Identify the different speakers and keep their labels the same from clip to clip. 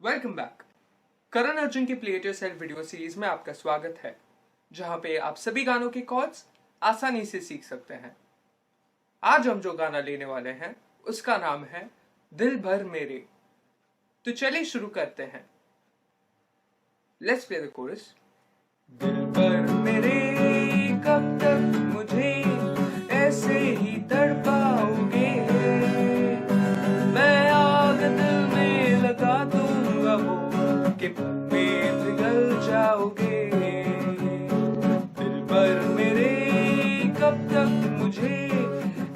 Speaker 1: Welcome back. Karan Arjun की play it yourself video series में आपका स्वागत है, जहां पे आप सभी गानों के कॉर्ड्स आसानी से सीख सकते हैं। आज हम जो गाना लेने वाले हैं उसका नाम है दिल भर मेरे। तो चलिए शुरू करते हैं। Let's play the coarse. दिल भर मेरे कब तक मुझे ऐसे ही तड़पाओगे, मैं आग दिल में लगा दूंगा वो कि में पिघल जाओगे। दिल भर मेरे कब तक मुझे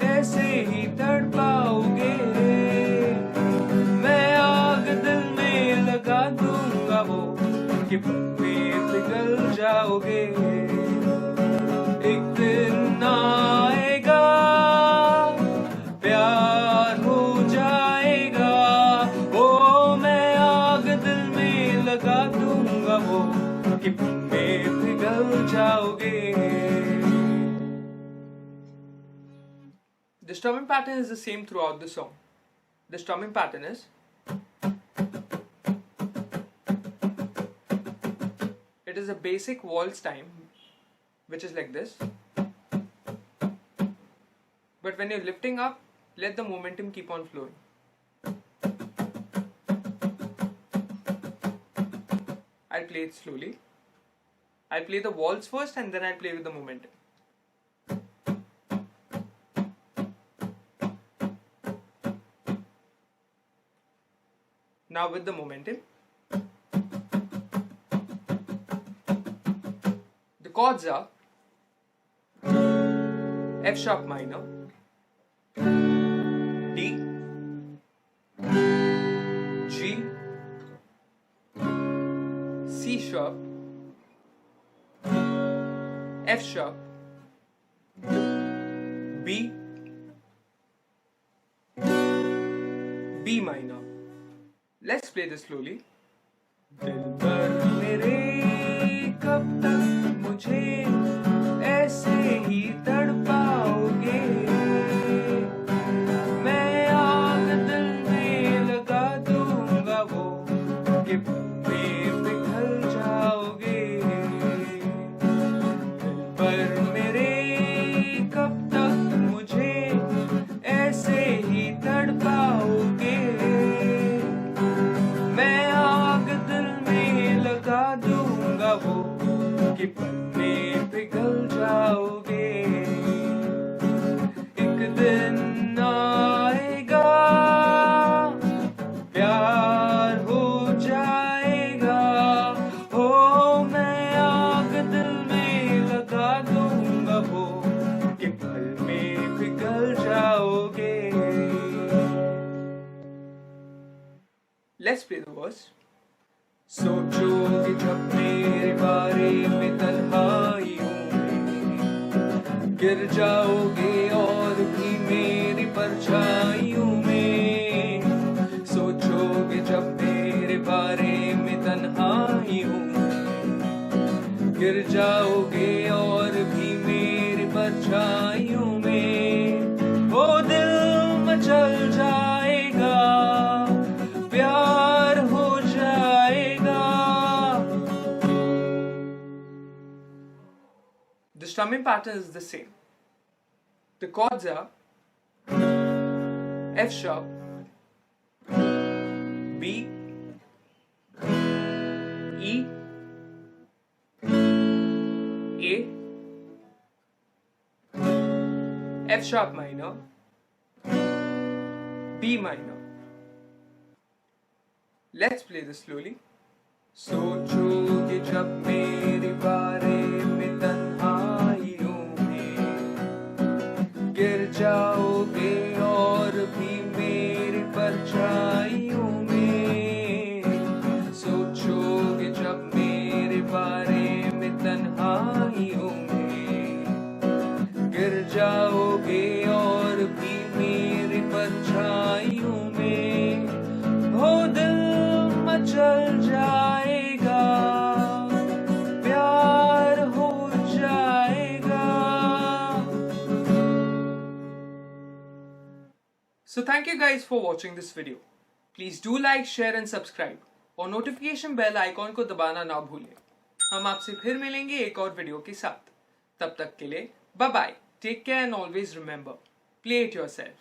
Speaker 1: ऐसे ही तड़पाओगे, मैं आग दिल में लगा दूंगा वो कि में पिघल जाओगे। एक दिन आएगा प्यार हो जाएगा, ओ मैं आग दिल में लगा दूंगा वो कि में पिघल जाओगे। The strumming pattern is the same throughout the song. The strumming pattern is it is a basic waltz time, which is like this. But when you're lifting up, let the momentum keep on flowing. I'll play it slowly. I'll play the waltz first and then I'll play with the momentum. Now with the momentum. The chords are F sharp minor, D, G, C sharp, F sharp, B, B minor. Let's play this slowly. दिल भर मेरे कब तक मुझे ऐसे ही तड़पाओगे, मैं आग दिल में लगा दूंगा वो कि में पिघल जाओगे। दिल भर मेरे कब तक मुझे ऐसे ही तड़पाओगे, मैं आग दिल में लगा दूंगा वो कि में पिघल जाओगे। एक दिन आएगा प्यार हो जाएगा, ओ मैं आग दिल में लगा दूंगा वो कि पल में पिघल जाओगे। Let's play the verse. सोचोगे जब मेरे बारे में तन्हाइयों में, गिर जाओगे और भी मेरी परछाइयों में। सोचोगे जब मेरे बारे में तन्हाइयों में, गिर जाओगे और भी मेरी परछाइयों में। ओ दिल मचल जाएगा, प्यार हो जाएगा। The strumming pattern is the same. The chords are F sharp, B, E, A, F sharp minor, B minor. Let's play this slowly. सोचोगे जब मेरे बारे में तन्हाइयों में, गिर जाओगे और भी मेरी परछाइयों में। सोचोगे जब मेरे बारे में तन्हाइयों में, गिर जाओगे और भी मेरी परछाइयों में। हो दिल मचल जाएगा, प्यार हो जाएगा। So thank you guys for watching this video. Please do like, share and subscribe. और नोटिफिकेशन बेल आइकॉन को दबाना ना भूलें। हम आपसे फिर मिलेंगे एक और वीडियो के साथ। तब तक के लिए bye bye, take care and always remember, play it yourself.